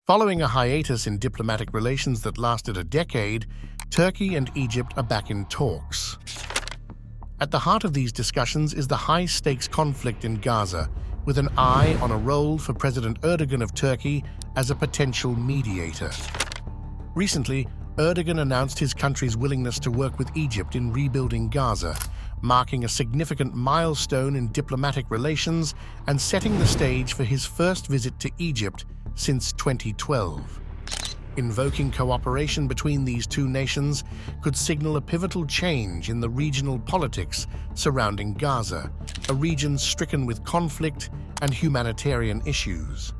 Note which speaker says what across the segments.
Speaker 1: Following a hiatus in diplomatic relations that lasted a decade, Turkey and Egypt are back in talks. At the heart of these discussions is the high-stakes conflict in Gaza, with an eye on a role for President Erdogan of Turkey as a potential mediator. Recently, Erdogan announced his country's willingness to work with Egypt in rebuilding Gaza, marking a significant milestone in diplomatic relations and setting the stage for his first visit to Egypt since 2012. Invoking cooperation between these two nations could signal a pivotal change in the regional politics surrounding Gaza, a region stricken with conflict and humanitarian issues.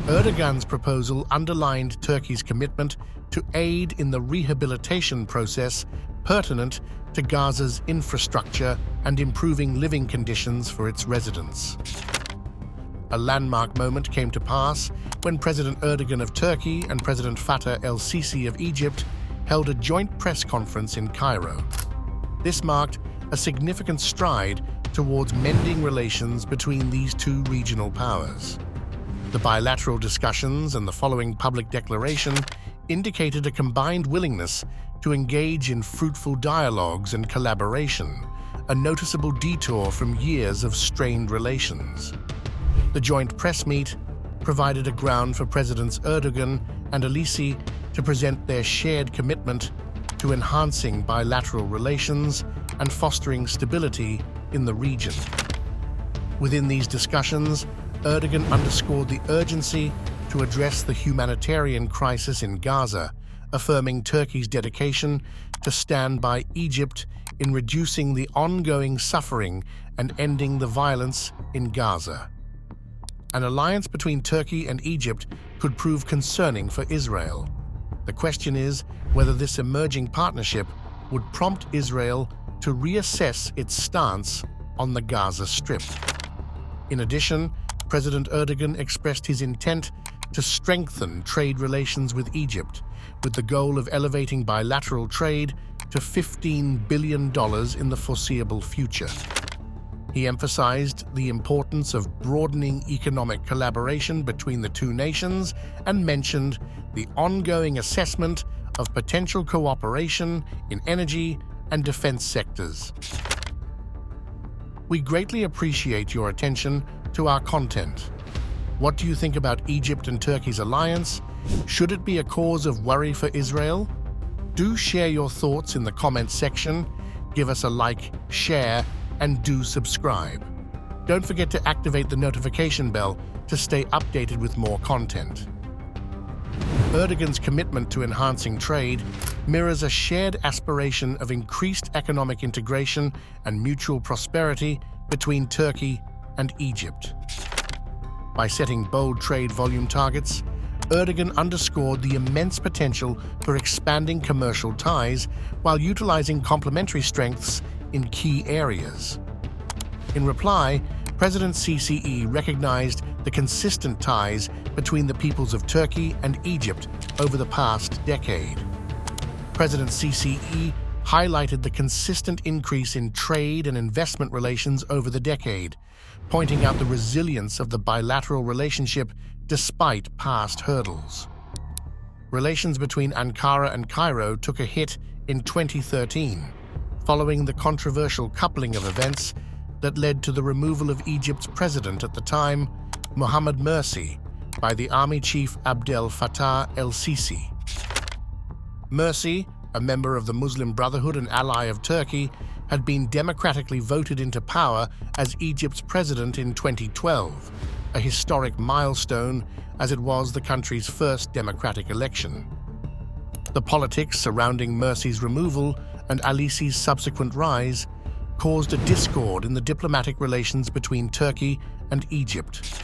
Speaker 1: Erdogan's proposal underlined Turkey's commitment to aid in the rehabilitation process pertinent to Gaza's infrastructure and improving living conditions for its residents. A landmark moment came to pass when President Erdogan of Turkey and President Fattah el-Sisi of Egypt held a joint press conference in Cairo. This marked a significant stride towards mending relations between these two regional powers. The bilateral discussions and the following public declaration indicated a combined willingness to engage in fruitful dialogues and collaboration, a noticeable detour from years of strained relations. The joint press meet provided a ground for Presidents Erdogan and El-Sisi to present their shared commitment to enhancing bilateral relations and fostering stability in the region. Within these discussions, Erdogan underscored the urgency to address the humanitarian crisis in Gaza, affirming Turkey's dedication to stand by Egypt in reducing the ongoing suffering and ending the violence in Gaza. An alliance between Turkey and Egypt could prove concerning for Israel. The question is whether this emerging partnership would prompt Israel to reassess its stance on the Gaza Strip. In addition, President Erdogan expressed his intent to strengthen trade relations with Egypt, with the goal of elevating bilateral trade to $15 billion in the foreseeable future. He emphasized the importance of broadening economic collaboration between the two nations and mentioned the ongoing assessment of potential cooperation in energy and defense sectors. We greatly appreciate your attention to our content. What do you think about Egypt and Turkey's alliance? Should it be a cause of worry for Israel? Do share your thoughts in the comments section, give us a like, share, and do subscribe. Don't forget to activate the notification bell to stay updated with more content. Erdogan's commitment to enhancing trade mirrors a shared aspiration of increased economic integration and mutual prosperity between Turkey and Egypt. By setting bold trade volume targets, Erdogan underscored the immense potential for expanding commercial ties while utilizing complementary strengths in key areas. In reply, President Sisi recognized the consistent ties between the peoples of Turkey and Egypt over the past decade. President Sisi highlighted the consistent increase in trade and investment relations over the decade, pointing out the resilience of the bilateral relationship despite past hurdles. Relations between Ankara and Cairo took a hit in 2013, following the controversial coupling of events that led to the removal of Egypt's president at the time, Mohamed Morsi, by the army chief Abdel Fattah el-Sisi. Morsi, a member of the Muslim Brotherhood and ally of Turkey, had been democratically voted into power as Egypt's president in 2012, a historic milestone as it was the country's first democratic election. The politics surrounding Morsi's removal and El-Sisi's subsequent rise caused a discord in the diplomatic relations between Turkey and Egypt.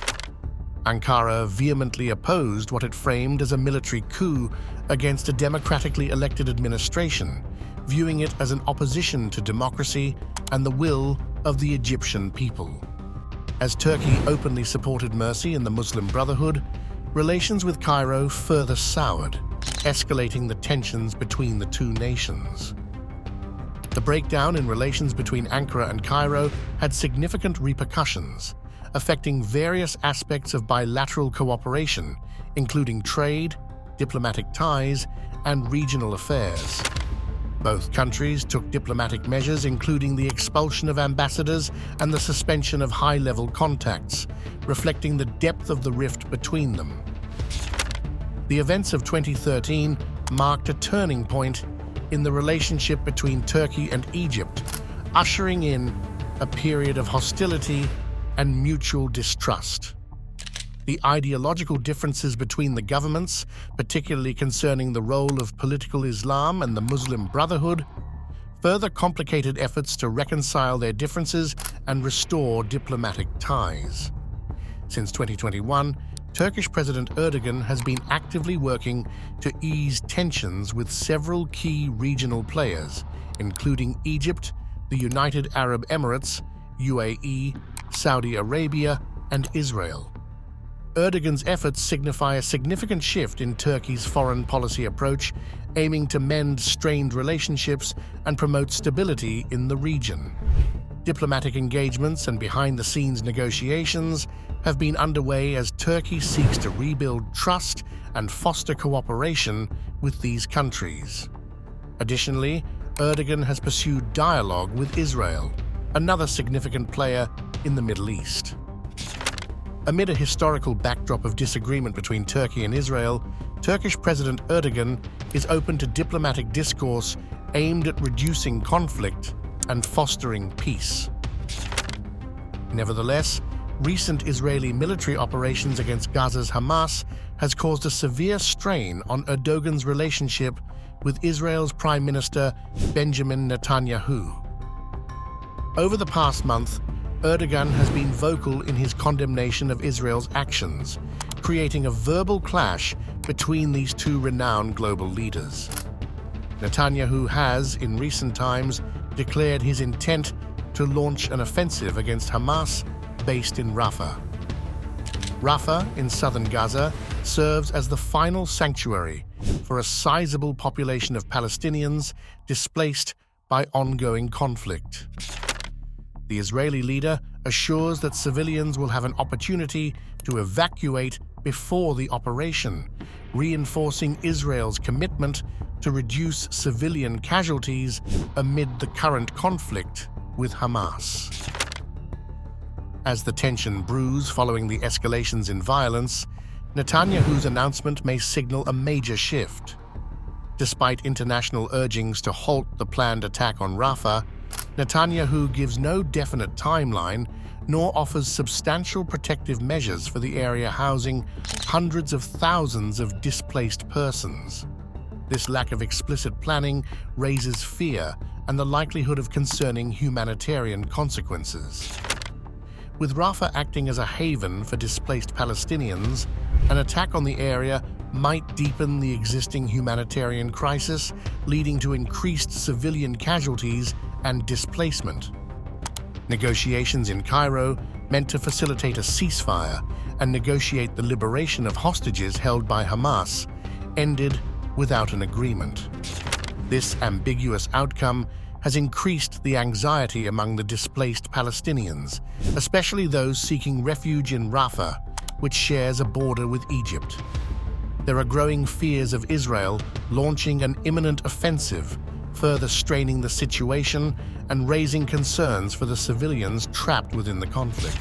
Speaker 1: Ankara vehemently opposed what it framed as a military coup against a democratically elected administration, viewing it as an opposition to democracy and the will of the Egyptian people. As Turkey openly supported Morsi and the Muslim Brotherhood, relations with Cairo further soured, escalating the tensions between the two nations. The breakdown in relations between Ankara and Cairo had significant repercussions. affecting various aspects of bilateral cooperation, including trade, diplomatic ties, and regional affairs. Both countries took diplomatic measures, including the expulsion of ambassadors and the suspension of high-level contacts, reflecting the depth of the rift between them. The events of 2013 marked a turning point in the relationship between Turkey and Egypt, ushering in a period of hostility and mutual distrust. The ideological differences between the governments, particularly concerning the role of political Islam and the Muslim Brotherhood, further complicated efforts to reconcile their differences and restore diplomatic ties. Since 2021, Turkish President Erdogan has been actively working to ease tensions with several key regional players, including Egypt, the United Arab Emirates, UAE, Saudi Arabia, and Israel. Erdogan's efforts signify a significant shift in Turkey's foreign policy approach, aiming to mend strained relationships and promote stability in the region. Diplomatic engagements and behind-the-scenes negotiations have been underway as Turkey seeks to rebuild trust and foster cooperation with these countries. Additionally, Erdogan has pursued dialogue with Israel, another significant player in the Middle East. Amid a historical backdrop of disagreement between Turkey and Israel, Turkish President Erdogan is open to diplomatic discourse aimed at reducing conflict and fostering peace. Nevertheless, recent Israeli military operations against Gaza's Hamas has caused a severe strain on Erdogan's relationship with Israel's Prime Minister Benjamin Netanyahu. Over the past month, Erdogan has been vocal in his condemnation of Israel's actions, creating a verbal clash between these two renowned global leaders. Netanyahu has, in recent times, declared his intent to launch an offensive against Hamas based in Rafah. Rafah, in southern Gaza, serves as the final sanctuary for a sizable population of Palestinians displaced by ongoing conflict. The Israeli leader assures that civilians will have an opportunity to evacuate before the operation, reinforcing Israel's commitment to reduce civilian casualties amid the current conflict with Hamas. As the tension brews following the escalations in violence, Netanyahu's announcement may signal a major shift. Despite international urgings to halt the planned attack on Rafah, Netanyahu gives no definite timeline nor offers substantial protective measures for the area housing hundreds of thousands of displaced persons. This lack of explicit planning raises fear and the likelihood of concerning humanitarian consequences. With Rafah acting as a haven for displaced Palestinians, an attack on the area might deepen the existing humanitarian crisis, leading to increased civilian casualties and displacement. Negotiations in Cairo, meant to facilitate a ceasefire and negotiate the liberation of hostages held by Hamas, ended without an agreement. This ambiguous outcome has increased the anxiety among the displaced Palestinians, especially those seeking refuge in Rafah, which shares a border with Egypt. There are growing fears of Israel launching an imminent offensive, further straining the situation and raising concerns for the civilians trapped within the conflict.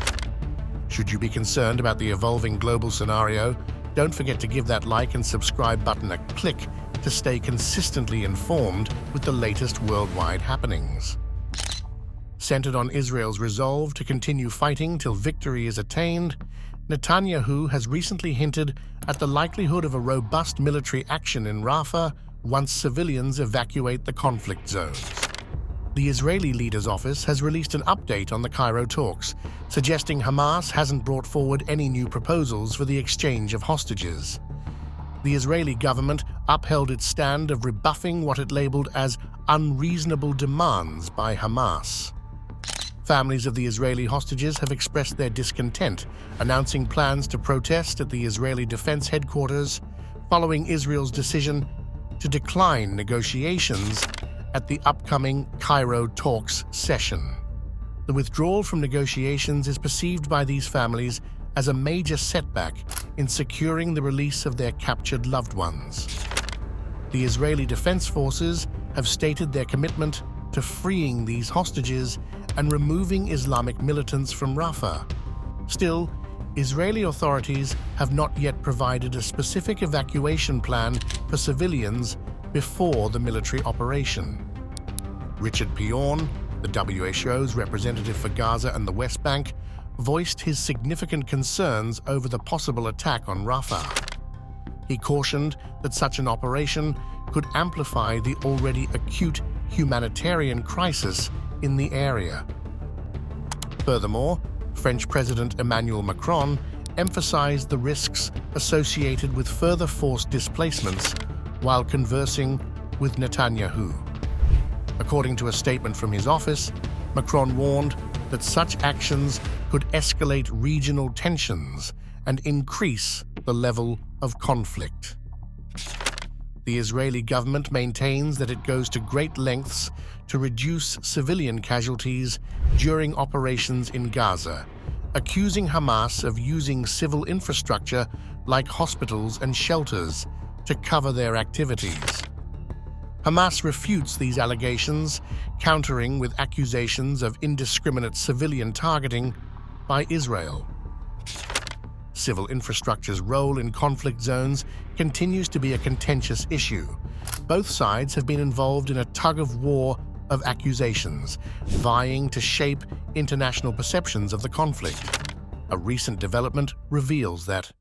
Speaker 1: Should you be concerned about the evolving global scenario, don't forget to give that like and subscribe button a click to stay consistently informed with the latest worldwide happenings. Centered on Israel's resolve to continue fighting till victory is attained, Netanyahu has recently hinted at the likelihood of a robust military action in Rafah once civilians evacuate the conflict zones. The Israeli leader's office has released an update on the Cairo talks, suggesting Hamas hasn't brought forward any new proposals for the exchange of hostages. The Israeli government upheld its stand of rebuffing what it labeled as unreasonable demands by Hamas. Families of the Israeli hostages have expressed their discontent, announcing plans to protest at the Israeli Defense Headquarters following Israel's decision to decline negotiations at the upcoming Cairo talks session. The withdrawal from negotiations is perceived by these families as a major setback in securing the release of their captured loved ones. The Israeli Defense Forces have stated their commitment to freeing these hostages and removing Islamic militants from Rafah. Still, Israeli authorities have not yet provided a specific evacuation plan for civilians before the military operation. Richard Piorn, the WHO's representative for Gaza and the West Bank, voiced his significant concerns over the possible attack on Rafah. He cautioned that such an operation could amplify the already acute humanitarian crisis in the area. Furthermore, French President Emmanuel Macron emphasized the risks associated with further forced displacements while conversing with Netanyahu. According to a statement from his office, Macron warned that such actions could escalate regional tensions and increase the level of conflict. The Israeli government maintains that it goes to great lengths to reduce civilian casualties during operations in Gaza, accusing Hamas of using civil infrastructure like hospitals and shelters to cover their activities. Hamas refutes these allegations, countering with accusations of indiscriminate civilian targeting by Israel. Civil infrastructure's role in conflict zones continues to be a contentious issue. Both sides have been involved in a tug-of-war of accusations, vying to shape international perceptions of the conflict. A recent development reveals that